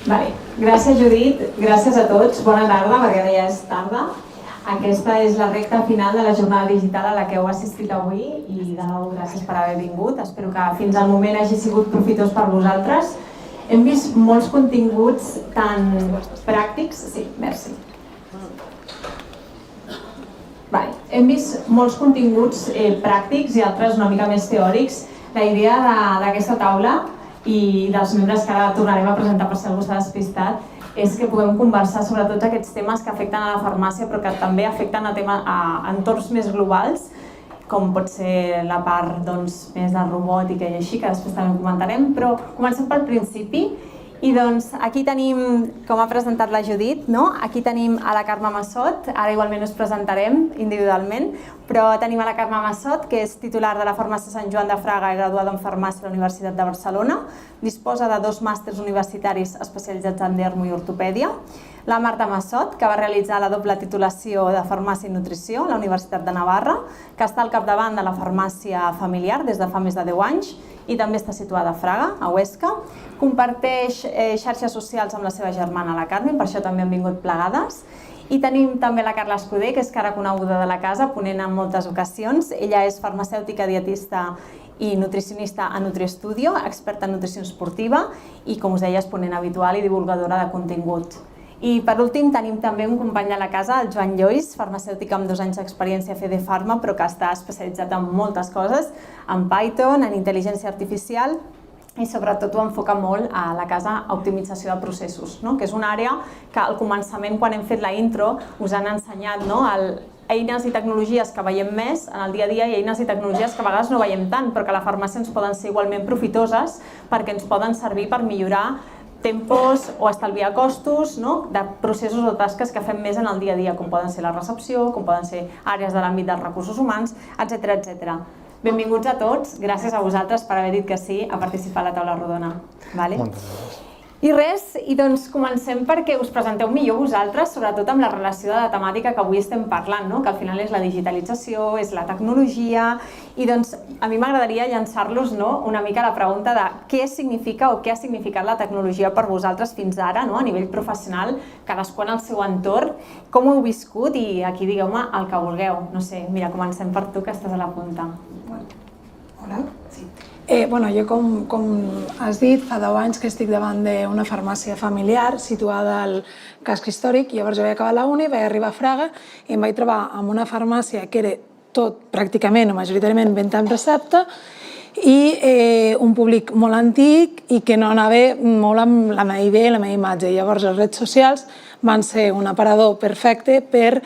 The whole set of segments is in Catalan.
Gràcies, Judit. Gràcies a tots. Bona tarda, perquè ara ja és tarda. Aquesta és la recta final de la jornada digital a la que heu assistit avui i de nou gràcies per haver vingut. Espero que fins al moment hagi sigut profitós per vosaltres. Hem vist molts continguts tan pràctics... Sí, merci. Hem vist molts continguts pràctics i altres una mica més teòrics. La idea d'aquesta taula i dels membres que ara tornarem a presentar per si algú s'ha despistat és que puguem conversar sobre tots aquests temes que afecten a la farmàcia però que també afecten a entorns més globals, com pot ser la part més de robòtica i així, que després també ho comentarem, però comencem pel principi. I doncs aquí tenim, com ha presentat la Judit, aquí tenim a la Carme Massot, ara igualment us presentarem individualment, però tenim a la Carme Massot, que és titular de la Farmàcia Sant Joan de Fraga i graduada en Farmàcia a la Universitat de Barcelona, disposa de 2 màsters universitaris especialitzats en dermo i ortopèdia, la Marta Massot, que va realitzar la doble titulació de Farmàcia i Nutrició a la Universitat de Navarra, que està al capdavant de la farmàcia familiar des de fa més de 10 anys i també està situada a Fraga, a Huesca. Comparteix xarxes socials amb la seva germana, la Carmen, per això també han vingut plegades. I tenim també la Carla Escudé, que és cara coneguda de la casa, ponent en moltes ocasions. Ella és farmacèutica, dietista i nutricionista a NutriStudio, experta en nutrició esportiva i, com us deia, és ponent habitual i divulgadora de contingut. I per últim tenim també un company de la casa, el Joan Lluís, farmacèutic amb 2 anys d'experiència a FD Pharma, però que està especialitzat en moltes coses, en Python, en intel·ligència artificial i sobretot ho enfoca molt a la casa a optimització de processos, que és una àrea que al començament, quan hem fet la intro, us han ensenyat eines i tecnologies que veiem més en el dia a dia i eines i tecnologies que a vegades no veiem tant, però que a la farmàcia ens poden ser igualment profitoses perquè ens poden servir per millorar tempos o estalviar costos de processos o tasques que fem més en el dia a dia, com poden ser la recepció, com poden ser àrees de l'àmbit dels recursos humans, etc. Benvinguts a tots, gràcies a vosaltres per haver dit que sí a participar a la taula rodona. Moltes gràcies. I res, doncs comencem perquè us presenteu millor vosaltres, sobretot amb la relació de la temàtica que avui estem parlant, que al final és la digitalització, és la tecnologia, i doncs a mi m'agradaria llançar-los una mica la pregunta de què significa o què ha significat la tecnologia per vosaltres fins ara, a nivell professional, cadascú en el seu entorn, com ho heu viscut i aquí digueu-me el que vulgueu. No sé, mira, comencem per tu que estàs a la punta. Hola, sí. Jo, com has dit, fa 10 anys que estic davant d'una farmàcia familiar situada al casc històric. Llavors jo vaig acabar la uni, vaig arribar a Fraga i em vaig trobar amb una farmàcia que era tot pràcticament o majoritàriament venda amb recepta i un públic molt antic i que no anava molt amb la meva idea i la meva imatge. Llavors les redes socials van ser un aparador perfecte per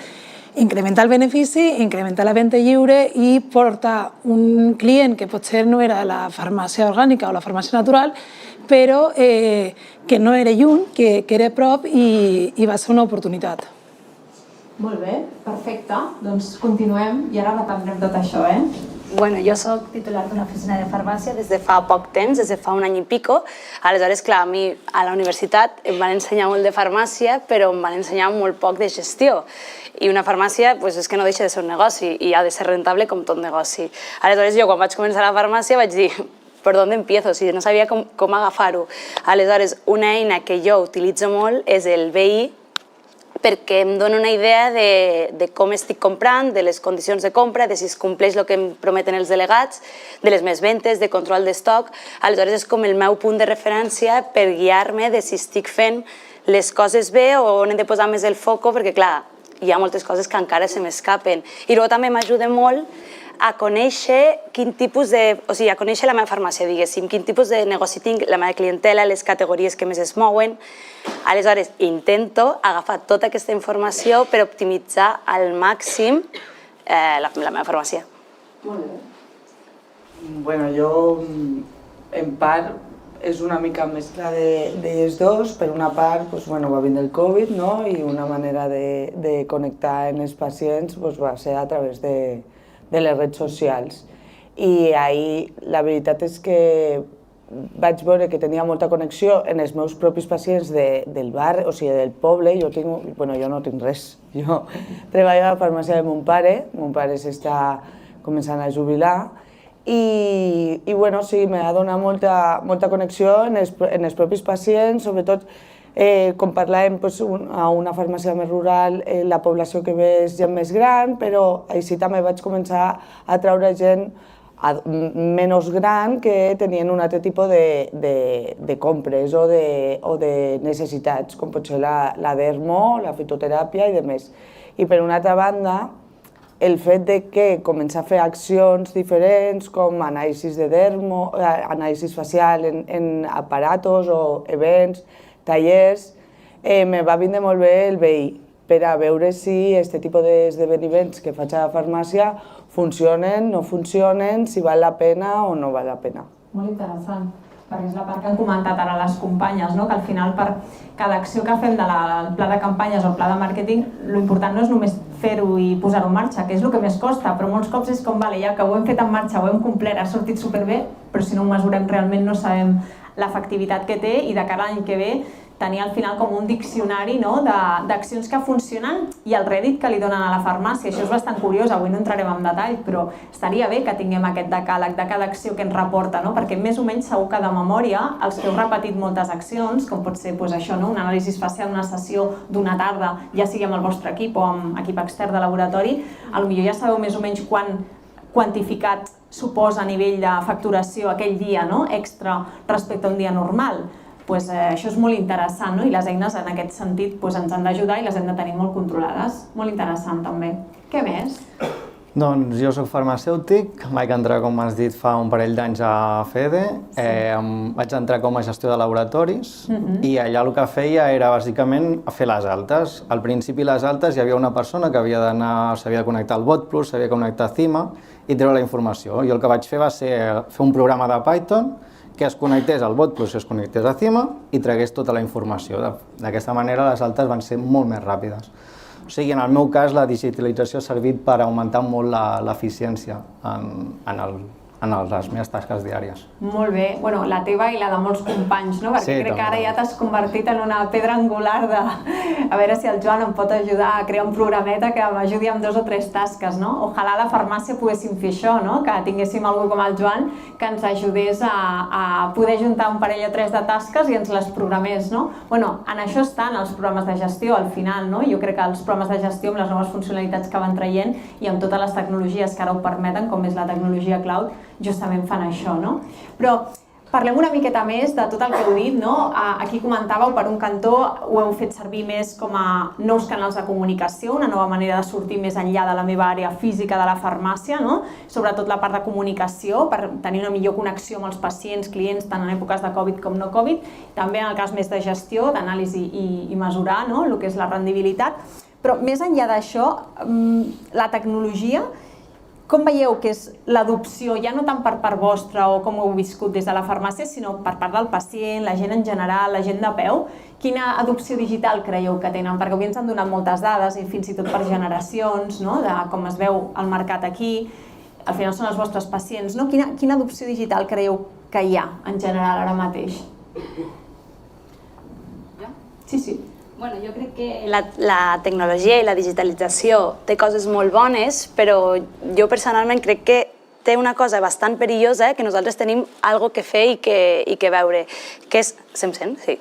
incrementar el benefici, incrementar la venda lliure i portar un client que potser no era de la farmàcia orgànica o la farmàcia natural, però que no era lluny, que era a prop i va ser una oportunitat. Molt bé, perfecte. Doncs continuem i ara reprendrem tot això, Jo soc titular d'una oficina de farmàcia des de fa poc temps, des de fa un any i pico. Aleshores, clar, a mi a la universitat em van ensenyar molt de farmàcia, però em van ensenyar molt poc de gestió. I una farmàcia és que no deixa de ser un negoci i ha de ser rentable com tot negoci. Aleshores, jo quan vaig començar a la farmàcia vaig dir per on empiezo? No sabia com agafar-ho. Aleshores, una eina que jo utilitzo molt és el BI, perquè em dona una idea de com estic comprant, de les condicions de compra, de si es compleix el que em prometen els delegats, de les meves ventes, de control d'estoc. Aleshores és com el meu punt de referència per guiar-me de si estic fent les coses bé o on he de posar més el foco, perquè clar, hi ha moltes coses que encara se m'escapen. I llavors també m'ajuda molt a conèixer quin tipus de... O sigui, a conèixer la meva farmàcia, diguéssim, quin tipus de negoci tinc, la meva clientela, les categories que més es mouen. Aleshores, intento agafar tota aquesta informació per optimitzar al màxim la meva farmàcia. Molt bé. Jo, en part, és una mica mescla d'ells dos. Per una part, va vindre el Covid i una manera de connectar amb els pacients va ser a través de les redes socials. I ahir la veritat és que vaig veure que tenia molta connexió en els meus propis pacients del bar, o sigui, del poble. Jo no tinc res. Jo treballo a la farmàcia de mon pare s'està començant a jubilar i sí, m'ha donat molta connexió en els propis pacients, sobretot Com parlàvem, a una farmàcia més rural la població que ve és gent més gran, però així també vaig començar a treure gent menys gran que tenien un altre tipus de compres o de necessitats, com pot ser la dermo, la fitoteràpia i demés. I per una altra banda, el fet de que començar a fer accions diferents com anàlisis de dermo, anàlisis facial en aparatos o events, tallers, me va vindre molt bé el veí per a veure si aquest tipus d'esdeveniments que faig a la farmàcia funcionen, no funcionen, si val la pena o no val la pena. Molt interessant, perquè és la part que han comentat ara les companyes, que al final per cada acció que fem del pla de campanyes o el pla de màrqueting, l'important no és només fer-ho i posar-ho en marxa, que és el que més costa, però molts cops és com, ja que ho hem fet en marxa, ho hem complert, ha sortit superbé, però si no ho mesurem realment no sabem l'efectivitat que té i de cara a l'any que ve tenir al final com un diccionari d'accions que funcionen i el rèdit que li donen a la farmàcia. Això és bastant curiós, avui no entrarem en detall, però estaria bé que tinguem aquest decàleg de cada acció que ens reporta, perquè més o menys segur que de memòria els que heu repetit moltes accions, com pot ser això, un anàlisi facial, una sessió d'una tarda, ja sigui amb el vostre equip o amb equip extern de laboratori, potser ja sabeu més o menys quan quantificat suposa a nivell de facturació aquell dia extra respecte a un dia normal. Això és molt interessant i les eines en aquest sentit ens han d'ajudar i les hem de tenir molt controlades. Molt interessant també. Què més? Doncs jo soc farmacèutic, vaig entrar, com has dit, fa un parell d'anys a FEDE, vaig entrar com a gestor de laboratoris i allà el que feia era bàsicament fer les altes. Al principi les altes hi havia una persona que s'havia de connectar al BotPlus, s'havia de connectar a Cima i treure la informació. Jo el que vaig fer va ser fer un programa de Python que es connectés al BotPlus i es connectés a Cima i tragués tota la informació. D'aquesta manera les altes van ser molt més ràpides. O sigui, en el meu cas, la digitalització ha servit per augmentar molt l'eficiència en les meves tasques diàries. Molt bé. La teva i la de molts companys, perquè crec que ara ja t'has convertit en una pedra angular de... A veure si el Joan em pot ajudar a crear un programeta que m'ajudi amb 2 o 3 tasques. Ojalà a la farmàcia poguéssim fer això, que tinguéssim algú com el Joan que ens ajudés a poder juntar un parell o 3 de tasques i ens les programés. En això estan els programes de gestió al final. Jo crec que els programes de gestió amb les noves funcionalitats que van traient i amb totes les tecnologies que ara ho permeten, com és la tecnologia cloud, justament fan això. Però parlem una miqueta més de tot el que heu dit. Aquí comentàveu, per un cantó, ho heu fet servir més com a nous canals de comunicació, una nova manera de sortir més enllà de la meva àrea física de la farmàcia, sobretot la part de comunicació, per tenir una millor connexió amb els pacients, clients, tant en èpoques de Covid com no Covid, també en el cas més de gestió, d'anàlisi i mesurar el que és la rendibilitat. Però més enllà d'això, la tecnologia, com veieu que és l'adopció, ja no tant per part vostra o com ho heu viscut des de la farmàcia, sinó per part del pacient, la gent en general, la gent de peu? Quina adopció digital creieu que tenen? Perquè avui ens han donat moltes dades i fins i tot per generacions, de com es veu el mercat aquí, al final són els vostres pacients. Quina adopció digital creieu que hi ha en general ara mateix? Sí. Jo crec que la tecnologia i la digitalització té coses molt bones, però jo personalment crec que té una cosa bastant perillosa, que nosaltres tenim alguna cosa que fer i que veure, que és... Se'm sent? Sí.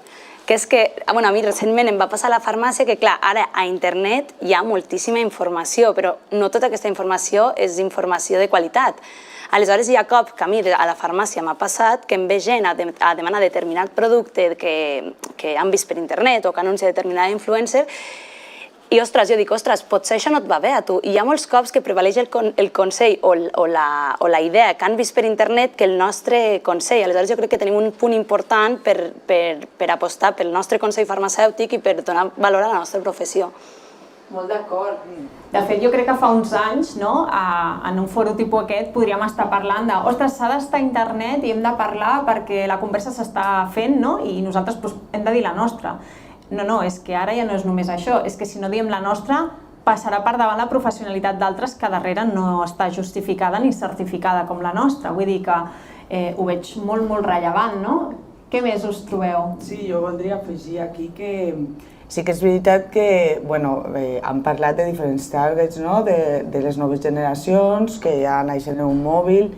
Que és que, a mi recentment em va passar a la farmàcia que, clar, ara a internet hi ha moltíssima informació, però no tota aquesta informació és informació de qualitat. Aleshores, hi ha cop que a mi a la farmàcia m'ha passat que em ve gent a demanar determinat producte que han vist per internet o que anuncia determinada influencer i, ostres, jo dic, potser això no et va bé a tu. I hi ha molts cops que prevaleix el consell o la idea que han vist per internet que el nostre consell. Aleshores, jo crec que tenim un punt important per apostar pel nostre consell farmacèutic i per donar valor a la nostra professió. Molt d'acord. De fet, jo crec que fa uns anys, en un foro tipus aquest, podríem estar parlant de ostres, s'ha d'estar a internet i hem de parlar perquè la conversa s'està fent i nosaltres hem de dir la nostra. No, és que ara ja no és només això, és que si no diem la nostra passarà per davant la professionalitat d'altres que darrere no està justificada ni certificada com la nostra. Vull dir que ho veig molt, molt rellevant, no? Què més us trobeu? Sí, jo voldria afegir aquí que sí que és veritat que han parlat de diferents targets, de les noves generacions que ja naixen en un mòbil,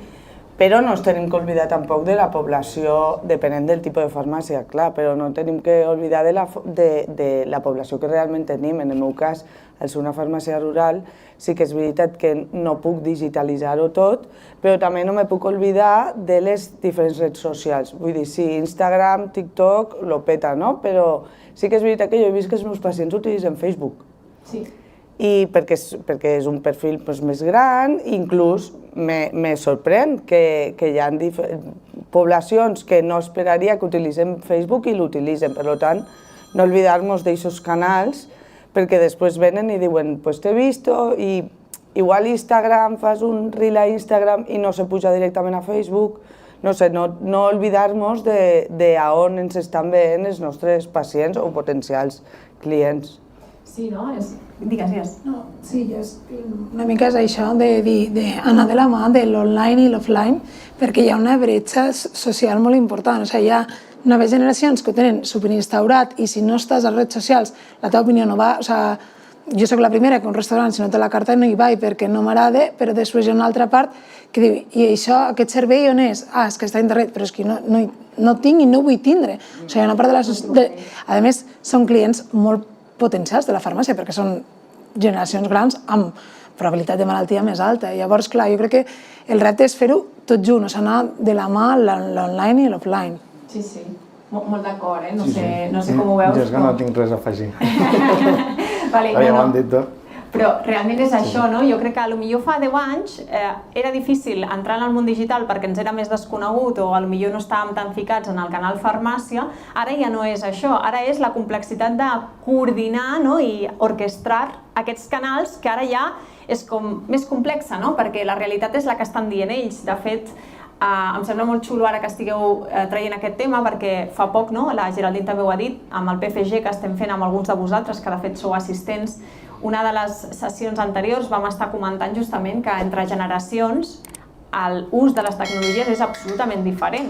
però no ens tenim que oblidar tampoc de la població, depenent del tipus de farmàcia, clar, però no tenim que oblidar de la població que realment tenim. En el meu cas, al ser una farmàcia rural, sí que és veritat que no puc digitalitzar-ho tot, però també no me puc oblidar de les diferents redes socials. Vull dir, sí, Instagram, TikTok, lo peta, no? Però sí que és veritat que jo he vist que els meus pacients utilitzen Facebook. Sí. I perquè és un perfil més gran, inclús me sorprèn que hi ha poblacions que no esperaria que utilitzen Facebook i l'utilitzen. Per tant, no oblidar-nos d'aquests canals, perquè després venen i diuen pues t'he vist i igual Instagram, fas un reel a Instagram i no se puja directament a Facebook. No sé, no oblidar-nos d'on ens estan veient els nostres pacients o potencials clients. Sí, no? Digues. No, sí, una mica és això d'anar de la mà de l'online i l'offline, perquè hi ha una bretxa social molt important. O sigui, hi ha noves generacions que ho tenen superinstaurat i si no estàs a les redes socials la teva opinió no va. O sigui, jo soc la primera que un restaurant si no té la carta no hi vaig perquè no m'agrada, però després hi ha una altra part que diu i això, aquest servei on és? Ah, és que està a internet, però és que no tinc i no vull tindre. O sigui, una part de la... A més, són clients molt potencials de la farmàcia, perquè són generacions grans amb probabilitat de malaltia més alta. Llavors, clar, jo crec que el repte és fer-ho tot junt, o sigui, anar de la mà l'online i l'offline. Sí, sí, molt d'acord, no sé com ho veus. Jo és que no tinc res a afegir. Vale, ja ho han dit tot. Però realment és això, no? Jo crec que potser fa 10 anys era difícil entrar en el món digital perquè ens era més desconegut o potser no estàvem tan ficats en el canal farmàcia. Ara ja no és això, ara és la complexitat de coordinar i orquestrar aquests canals que ara ja és com més complexa, no? Perquè la realitat és la que estan dient ells. De fet, em sembla molt xulo ara que estigueu traient aquest tema perquè fa poc, la Geraldine també ho ha dit, amb el PFG que estem fent amb alguns de vosaltres, que de fet sou assistents, una de les sessions anteriors vam estar comentant justament que entre generacions l'ús de les tecnologies és absolutament diferent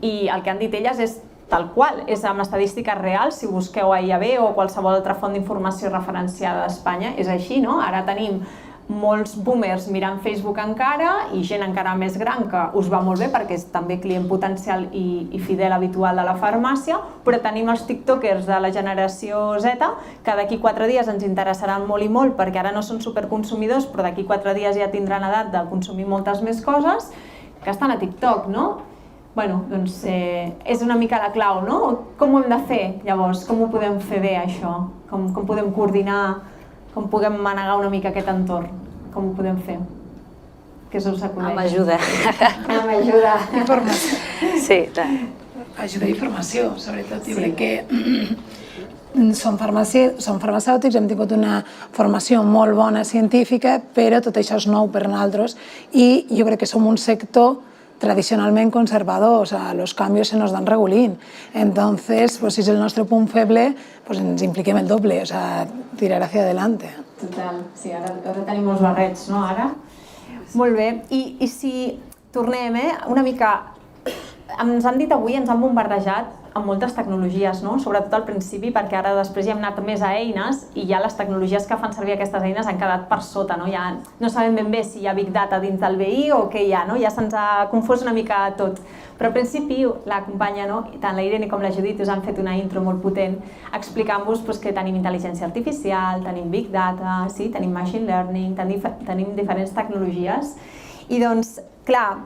i el que han dit elles és tal qual, és amb estadístiques reals, si busqueu a IAB o qualsevol altra font d'informació referenciada d'Espanya, és així, no? Ara tenim molts boomers mirant Facebook encara i gent encara més gran que us va molt bé perquè és també client potencial i fidel habitual de la farmàcia, però tenim els tiktokers de la generació Z que d'aquí 4 dies ens interessaran molt i molt perquè ara no són superconsumidors però d'aquí 4 dies ja tindran edat de consumir moltes més coses que estan a TikTok, no? Bueno, doncs és una mica la clau, no? Com ho hem de fer llavors? Com ho podem fer bé això? Com podem coordinar? Com podem manegar una mica aquest entorn? Com ho podem fer? Què us acudeix? Amb ajuda. Amb ajuda. Informació. Sí, clar. Ajuda i informació, sobretot. Jo crec que som farmacèutics, hem tingut una formació molt bona científica, però tot això és nou per nosaltres i jo crec que som un sector tradicionalment conservador, o sea, los cambios se nos dan regulín. Entonces, pues si es el nuestro punt feble, pues ens impliquem el doble, o sea, tirar hacia adelante. Total, sí, ara tenim molts barrets, no, ara? Molt bé, i si tornem, una mica, ens han dit avui, ens han bombardejat amb moltes tecnologies, no? Sobretot al principi, perquè ara després hi hem anat més a eines i ja les tecnologies que fan servir aquestes eines han quedat per sota, no? Ja no sabem ben bé si hi ha Big Data dins del BI o què hi ha, no? Ja se'ns ha confós una mica tot. Però al principi la companya, no? Tant la Irene com la Judit us han fet una intro molt potent explicant-vos que tenim intel·ligència artificial, tenim Big Data, sí? Tenim Machine Learning, tenim diferents tecnologies. I doncs, clar,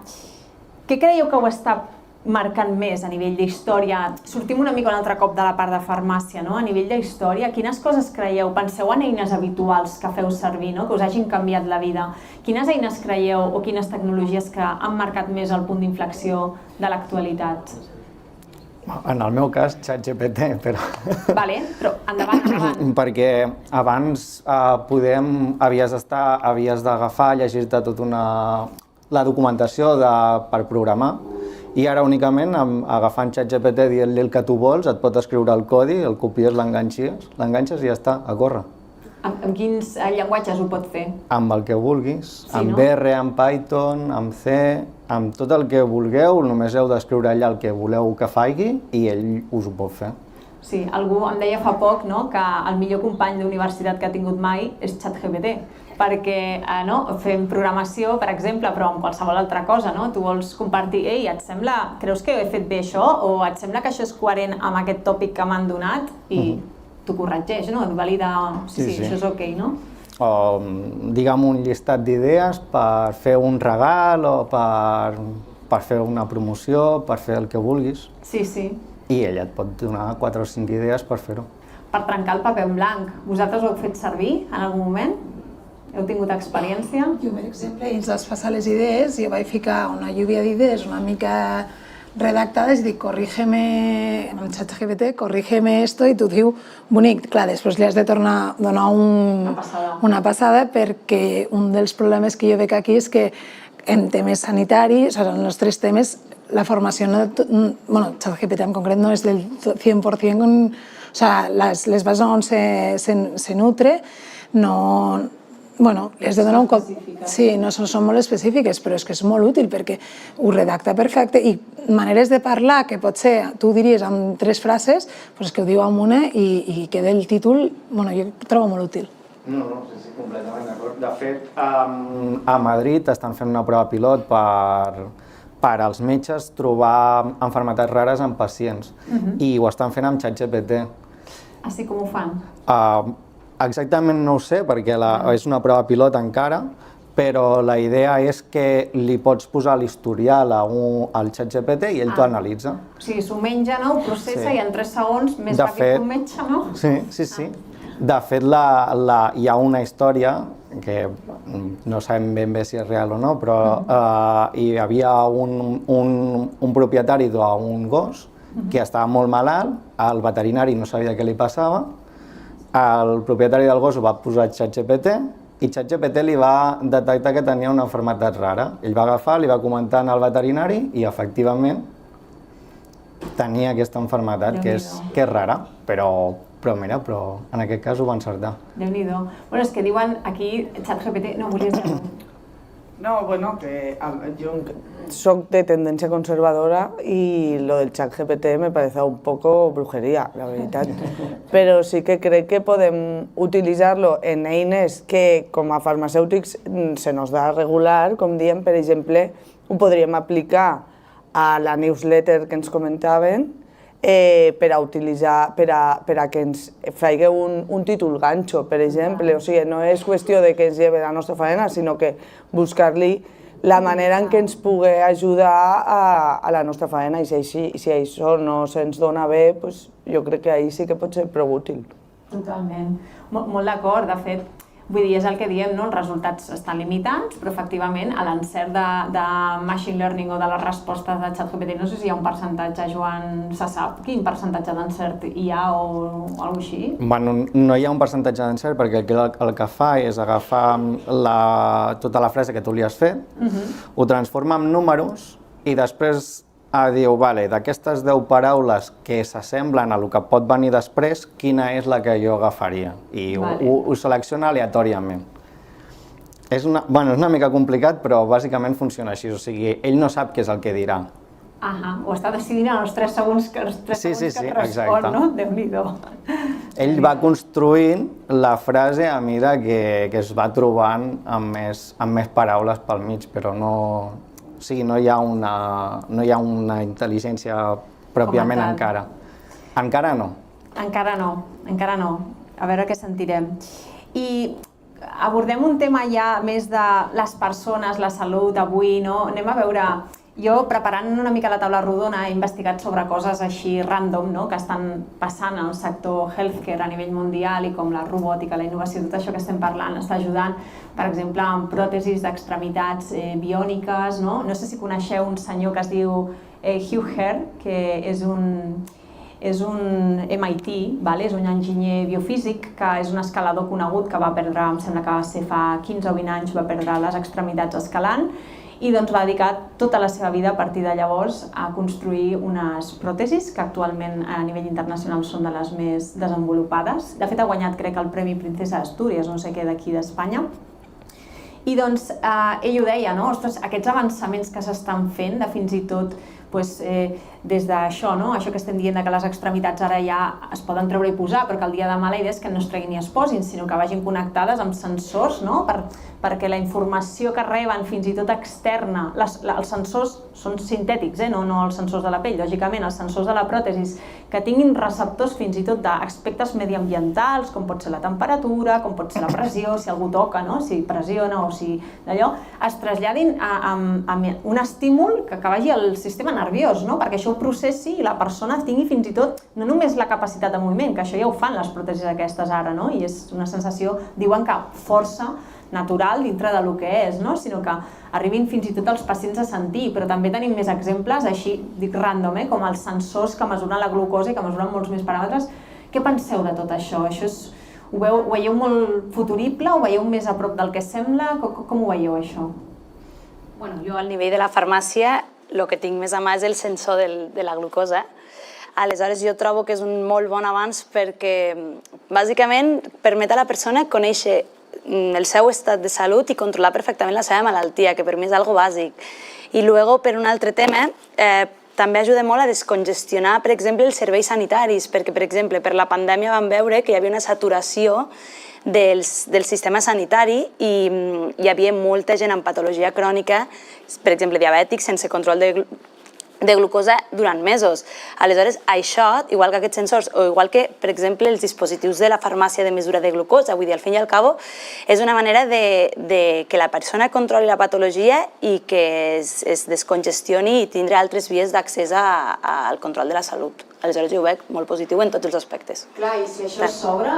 què creieu que ho està marcant més a nivell d'història? Sortim una mica un altre cop de la part de farmàcia, no? A nivell d'història, quines coses creieu? Penseu en eines habituals que feu servir, no? Que us hagin canviat la vida. Quines eines creieu o quines tecnologies que han marcat més el punt d'inflexió de l'actualitat? En el meu cas, ChatGPT, però... Vale, però endavant. Perquè abans havies d'agafar, llegir-te tota la documentació per programar, i ara únicament agafant ChatGPT dient-li el que tu vols, et pot escriure el codi, el copies, l'enganxes i ja està, a córrer. Amb quins llenguatges ho pot fer? Amb el que vulguis, amb R, amb Python, amb C, amb tot el que vulgueu, només heu d'escriure allà el que voleu que faci i ell us ho pot fer. Sí, algú em deia fa poc que el millor company d'universitat que ha tingut mai és ChatGPT, perquè fem programació, per exemple, però amb qualsevol altra cosa, no? Tu vols compartir, ei, creus que he fet bé això? O et sembla que això és coherent amb aquest tòpic que m'han donat? I t'ho corregeix, no? Et valida, sí, això és ok, no? O digue'm un llistat d'idees per fer un regal o per fer una promoció, per fer el que vulguis. Sí, sí. I ella et pot donar 4 o 5 idees per fer-ho. Per trencar el paper en blanc. Vosaltres ho heu fet servir en algun moment? Heu tingut experiència? Jo, per exemple, ells vas passar les idees, jo vaig ficar una lluvia d'idees una mica redactades i dic, corrígeme, amb el ChatGPT, corrígeme esto, i tu diu, bonic. Clar, després li has de tornar a donar una passada perquè un dels problemes que jo veig aquí és que en temes sanitaris, en els 3 temes, la formació, ChatGPT en concret no és del 100%, o sea, les bases on se nutre, no... Bueno, li has de donar un cop... Sí, no són molt específiques, però és que és molt útil perquè ho redacta perfecte i maneres de parlar que potser tu diries amb 3 frases, doncs que ho diu amb una i queda el títol, bueno, jo ho trobo molt útil. No, sí, completament d'acord. De fet, a Madrid estan fent una prova pilot per als metges trobar malalties rares en pacients i ho estan fent amb ChatGPT. Així com ho fan? Exactament no ho sé perquè és una prova pilot encara, però la idea és que li pots posar l'historial al ChatGPT i ell t'ho analitza. O sigui, s'ho menja, ho processa i en 3 segons més ràpid que un metge, no? Sí. De fet, hi ha una història, que no sabem ben bé si és real o no, però hi havia un propietari d'un gos que estava molt malalt, el veterinari no sabia què li passava, el propietari del gos ho va posar a ChatGPT i ChatGPT li va detectar que tenia una malaltia rara. Ell va agafar, li va comentar al veterinari i efectivament tenia aquesta malaltia que és rara, però en aquest cas ho va encertar. Déu-n'hi-do. Bueno, és que diuen aquí ChatGPT... No, volies dir-ho? No, bueno, que yo soy de tendencia conservadora y lo del ChatGPT me parece un poco brujería, la verdad. Pero sí que crec que podem utilitzar-lo en eines que com a farmacèutics se nos da regular, com diem, per exemple, ho podríem aplicar a la newsletter que ens comentaven per a utilitzar, per a que ens faci un títol ganxo, per exemple. O sigui, no és qüestió de que ens lleve la nostra faena, sinó que buscar-li la manera en què ens pugui ajudar a la nostra faena i si això no se'ns dona bé, jo crec que ahir sí que pot ser prou útil. Totalment. Molt d'acord, de fet, vull dir, és el que diem, no? Els resultats estan limitats, però efectivament a l'encert de machine learning o de les respostes de ChatGPT, no sé si hi ha un percentatge, Joan, se sap quin percentatge d'encert hi ha o alguna cosa així? Bueno, no hi ha un percentatge d'encert perquè el que fa és agafar tota la frase que tu li has fet, ho transforma en números i després diu, vale, d'aquestes 10 paraules que s'assemblen a el que pot venir després, quina és la que jo agafaria? I ho selecciona aleatòriament. És una mica complicat, però bàsicament funciona així, o sigui, ell no sap què és el que dirà. Ho està decidint en els 3 segons que et respon, no? Déu-n'hi-do. Ell va construint la frase a mesura que es va trobant amb més paraules pel mig, però no... O sigui, no hi ha una intel·ligència pròpiament encara. Encara no. Encara no. A veure què sentirem. I abordem un tema ja més de les persones, la salut, avui, no? Anem a veure... Jo, preparant una mica la taula rodona, he investigat sobre coses així random, no? Que estan passant en el sector healthcare a nivell mundial i com la robòtica, la innovació, tot això que estem parlant està ajudant, per exemple, amb pròtesis d'extremitats biòniques, no? No sé si coneixeu un senyor que es diu Hugh Herr, que és un MIT, és un enginyer biofísic, que és un escalador conegut que va perdre, em sembla que va ser fa 15 o 20 anys, va perdre les extremitats escalant, i doncs va dedicar tota la seva vida a partir de llavors a construir unes pròtesis que actualment a nivell internacional són de les més desenvolupades. De fet, ha guanyat, crec, el Premi Princesa d'Astúries, no sé què, d'aquí d'Espanya. I doncs ell ho deia, no? Ostres, aquests avançaments que s'estan fent de fins i tot des d'això, això que estem dient que les extremitats ara ja es poden treure i posar, però que el dia de demà la idea és que no es treguin ni es posin, sinó que vagin connectades amb sensors, perquè la informació que reben fins i tot externa, els sensors són sintètics, no els sensors de la pell, lògicament, els sensors de la pròtesis, que tinguin receptors fins i tot d'aspectes mediambientals, com pot ser la temperatura, com pot ser la pressió, si algú toca, si pressiona o si d'allò, es traslladin a un estímul que vagi al sistema nerviós, perquè això ho processi i la persona tingui fins i tot no només la capacitat de moviment, que això ja ho fan les pròtesis aquestes ara, i és una sensació, diuen que força natural dintre del que és, sinó que arribin fins i tot els pacients a sentir, però també tenim més exemples, així dic random, com els sensors que mesuren la glucosa i que mesuren molts més paràmetres. Què penseu de tot això? Ho veieu molt futurible? Ho veieu més a prop del que sembla? Com ho veieu, això? Bueno, jo al nivell de la farmàcia el que tinc més a mà és el sensor de la glucosa. Aleshores, jo trobo que és un molt bon avanç perquè, bàsicament, permet a la persona conèixer el seu estat de salut i controlar perfectament la seva malaltia, que per mi és algo bàsic. I després, per un altre tema, també ajuda molt a descongestionar, per exemple, els serveis sanitaris, perquè, per exemple, per la pandèmia vam veure que hi havia una saturació del sistema sanitari i hi havia molta gent amb patologia crònica, per exemple, diabètics, sense control de glucosa durant mesos. Aleshores, això, igual que aquests sensors, o igual que, per exemple, els dispositius de la farmàcia de mesura de glucosa, vull dir, al fin i al cabo, és una manera de que la persona controli la patologia i que es descongestioni i tindre altres vies d'accés al control de la salut. Aleshores, jo ho veig molt positiu en tots els aspectes. Clar, i si això s'obre,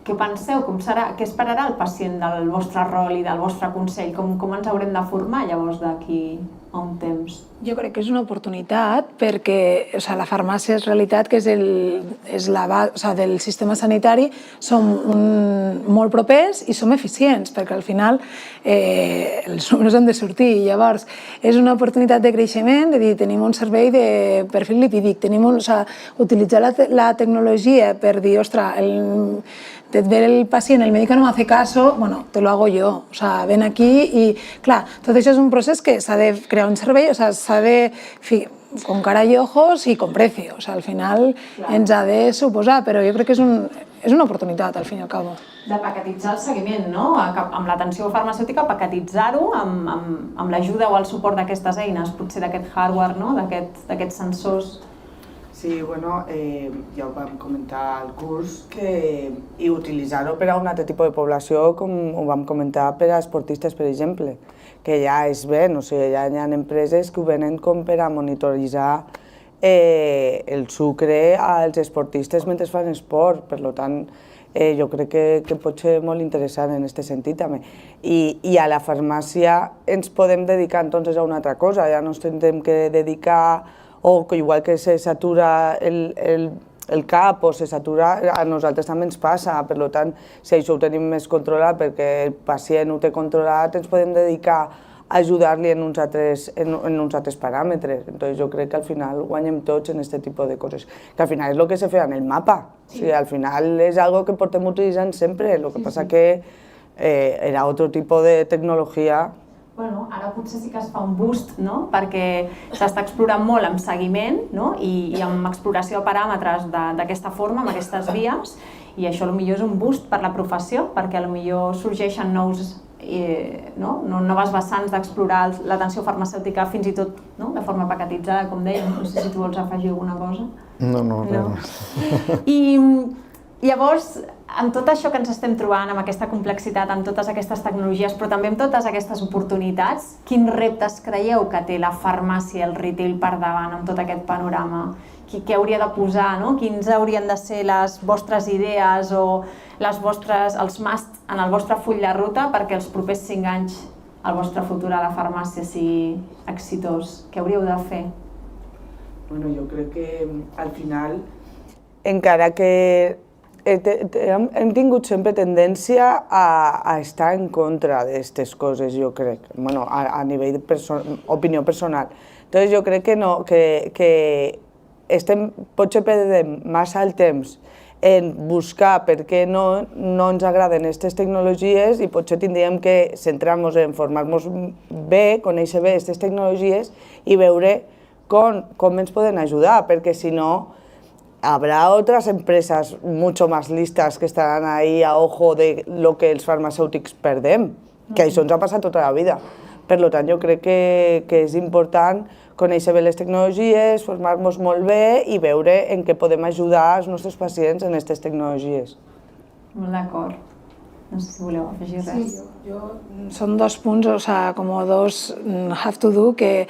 què penseu? Què esperarà el pacient del vostre rol i del vostre consell? Com ens haurem de formar llavors d'aquí a un temps? Jo crec que és una oportunitat perquè la farmàcia és realitat que és la base del sistema sanitari, som molt propers i som eficients perquè al final els números han de sortir i llavors és una oportunitat de creixement, de dir, tenim un servei de perfil lipídic, utilitzar la tecnologia per dir, ostres, te ve el pacient, el médico no me hace caso, bueno, te lo hago yo, ven aquí i, clar, tot això és un procés que s'ha de crear un servei, s'ha de, con cara y ojos i con precio, al final ens ha de suposar, però jo crec que és una oportunitat, al fin i al cabo. De paquetitzar el seguiment, amb l'atenció farmacèutica, paquetitzar-ho amb l'ajuda o el suport d'aquestes eines, potser d'aquest hardware, d'aquests sensors. Sí, bueno, ja ho vam comentar al curs, i utilitzar-ho per a un altre tipus de població, com ho vam comentar per a esportistes, per exemple, que ja es ven, ja hi ha empreses que ho venen com per a monitoritzar el sucre als esportistes mentre fan esport, per tant, jo crec que pot ser molt interessant en aquest sentit també. I a la farmàcia ens podem dedicar entonces a una altra cosa, ja no ens hem de dedicar o que igual que se satura el cap o se satura, a nosaltres també ens passa, per tant, si això ho tenim més controlat perquè el pacient ho té controlat, ens podem dedicar a ajudar-li en uns altres paràmetres. Entonces jo crec que al final guanyem tots en aquest tipus de coses, que al final és el que se feia en el mapa, al final és algo que portem utilitzant sempre, el que passa que era otro tipus de tecnologia. Bueno, ara potser sí que es fa un boost, perquè s'està explorant molt amb seguiment i amb exploració de paràmetres d'aquesta forma, amb aquestes vies, i això potser és un boost per la professió, perquè potser sorgeixen noves vessants d'explorar l'atenció farmacèutica fins i tot de forma paquetitzada, com dèiem. No sé si tu vols afegir alguna cosa. No. I llavors, amb tot això que ens estem trobant, amb aquesta complexitat, amb totes aquestes tecnologies, però també amb totes aquestes oportunitats, quins reptes creieu que té la farmàcia i el retail per davant amb tot aquest panorama? Què hauria de posar, quins haurien de ser les vostres idees o els must en el vostre full de ruta perquè els propers 5 anys el vostre futur a la farmàcia sigui exitós? Què hauríeu de fer? Bueno, jo crec que al final, encara que hem tingut sempre tendència a estar en contra d'aquestes coses, jo crec, a nivell d'opinió personal. Entonces jo crec que no, que potser perdem massa el temps en buscar per què no ens agraden aquestes tecnologies i potser tindríem que centrar-nos en formar-nos bé, conèixer bé aquestes tecnologies i veure com ens poden ajudar, perquè si no, habrá otras empresas mucho más listas que estarán ahí a ojo de lo que els farmacèutics perdem, que això ens ha passat tota la vida. Per tant, jo crec que és important conèixer bé les tecnologies, formar-nos molt bé i veure en què podem ajudar els nostres pacients en aquestes tecnologies. Molt d'acord. No sé si voleu afegir res. Son 2 punts, o sea, como 2 have to do, que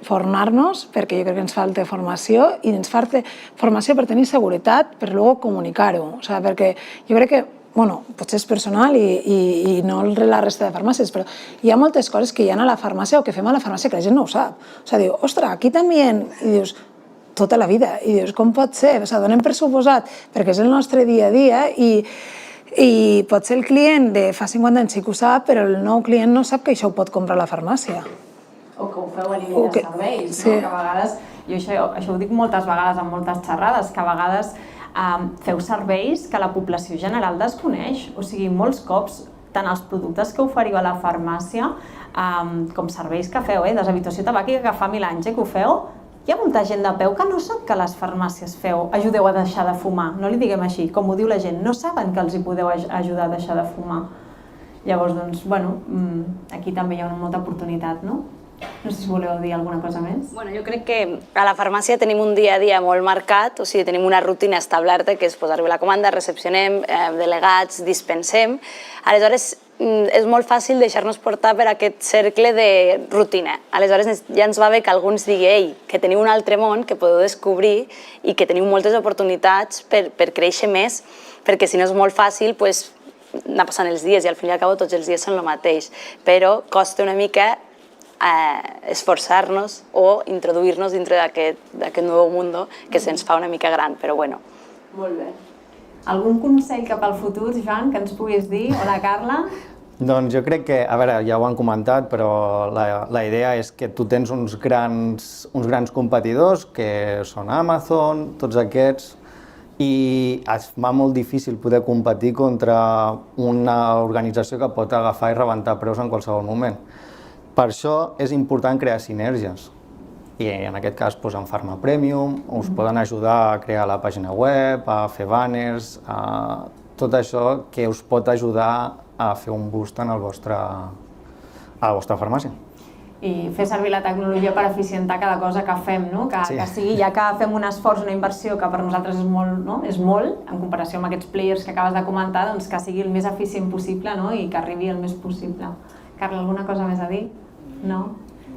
formar-nos, perquè jo crec que ens falta formació, i ens falta formació per tenir seguretat, per luego comunicar-ho. O sea, perquè jo crec que, bueno, potser és personal i no la resta de farmàcies, però hi ha moltes coses que hi ha a la farmàcia o que fem a la farmàcia que la gent no ho sap. O sea, diu, ostres, aquí també, i dius, tota la vida, i dius, com pot ser? O sea, donem per suposat, perquè és el nostre dia a dia, i potser el client de fa 50 anys sí que ho sap, però el nou client no sap que això ho pot comprar a la farmàcia. O que ho feu a nivell de serveis, no? Que a vegades, jo això ho dic moltes vegades en moltes xerrades, que a vegades feu serveis que la població general desconeix. O sigui, molts cops, tant els productes que oferiu a la farmàcia com serveis que feu, deshabituació tabàquica, que fa 1000 anys que ho feu, hi ha molta gent de peu que no sap que les farmàcies ajudeu a deixar de fumar. No li diguem així, com ho diu la gent, no saben que els hi podeu ajudar a deixar de fumar. Llavors, doncs, bueno, aquí també hi ha molta oportunitat, no? No sé si voleu dir alguna cosa més. Bueno, jo crec que a la farmàcia tenim un dia a dia molt marcat, o sigui, tenim una rutina establerta, que és posar-hi la comanda, recepcionem, delegats, dispensem. Aleshores, és molt fàcil deixar-nos portar per aquest cercle de rutina. Aleshores, ja ens va bé que algú ens digui ei, que teniu un altre món que podeu descobrir i que teniu moltes oportunitats per créixer més, perquè si no és molt fàcil, anar passant els dies i al fin i al cabo tots els dies són el mateix. Però costa una mica esforçar-nos o introduir-nos dintre d'aquest nou món que se'ns fa una mica gran, però bueno. Molt bé. Algun consell cap al futur, Joan, que ens puguis dir? O la Carla? Doncs jo crec que, a veure, ja ho han comentat, però la idea és que tu tens uns grans competidors, que són Amazon, tots aquests, i es fa molt difícil poder competir contra una organització que pot agafar i rebentar preus en qualsevol moment. Per això és important crear sinergies. I en aquest cas, en Pharma Premium, us poden ajudar a crear la pàgina web, a fer banners, tot això que us pot ajudar a fer un boost a la vostra farmàcia. I fer servir la tecnologia per eficientar cada cosa que fem, no? Que sigui, ja que fem un esforç, una inversió que per nosaltres és molt, en comparació amb aquests players que acabes de comentar, doncs que sigui el més eficient possible i que arribi el més possible. Carla, alguna cosa més a dir? No?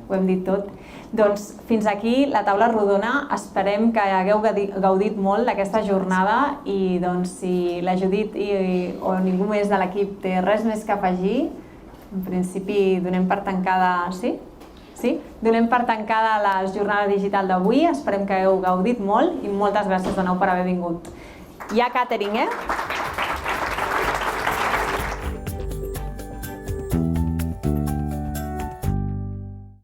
Ho hem dit tot. Doncs fins aquí la taula rodona. Esperem que hagueu gaudit molt d'aquesta jornada i doncs si la Judit o ningú més de l'equip té res més que afegir, en principi donem per tancada... Sí? Sí? Donem per tancada la jornada digital d'avui. Esperem que hagueu gaudit molt i moltes gràcies de nou per haver vingut. Hi ha càtering,